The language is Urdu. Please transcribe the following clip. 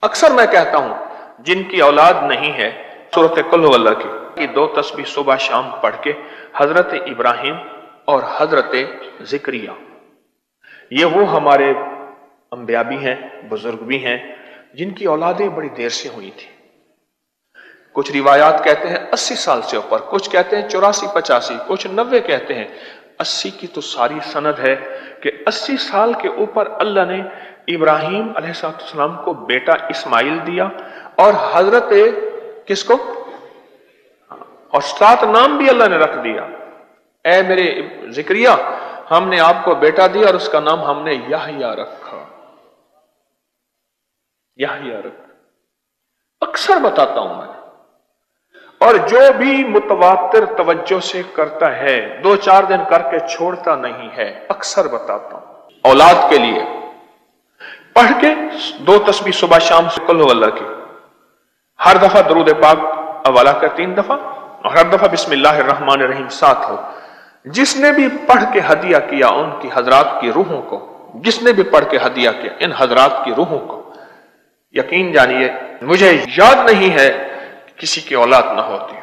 اکثر میں کہتا ہوں جن کی اولاد نہیں ہے سورۃ قل ہو اللہ کی 2 تسبیح صبح شام پڑھ کے حضرت ابراہیم اور حضرت زکریا، یہ وہ ہمارے انبیاء بھی ہیں، بزرگ بھی ہیں جن کی اولادیں بڑی دیر سے ہوئی تھی۔ کچھ روایات کہتے ہیں 80 سال سے اوپر، کچھ کہتے ہیں 84-85، کچھ 90 کہتے ہیں۔ 80 کی تو ساری سند ہے کہ 80 سال کے اوپر اللہ نے ابراہیم علیہ السلام کو بیٹا اسماعیل دیا، اور حضرت کس کو، اور 7 نام بھی اللہ نے رکھ دیا۔ اے میرے زکریا، ہم نے آپ کو بیٹا دیا اور اس کا نام ہم نے یحییٰ رکھا، یحییٰ رکھا۔ اکثر بتاتا ہوں میں، اور جو بھی متواتر توجہ سے کرتا ہے 2-4 دن کر کے چھوڑتا نہیں ہے، اکثر بتاتا ہوں اولاد کے لیے پڑھ کے 2 تسبیح صبح شام سے قل ہو اللہ کی، ہر دفعہ درود پاک حوالہ کر 3 دفعہ، اور ہر دفعہ بسم اللہ الرحمن الرحیم ساتھ ہو۔ جس نے بھی پڑھ کے ہدیہ کیا ان کی حضرات کی روحوں کو، جس نے بھی پڑھ کے ہدیہ کیا ان حضرات کی روحوں کو، یقین جانیے مجھے یاد نہیں ہے کسی کی اولاد نہ ہوتی۔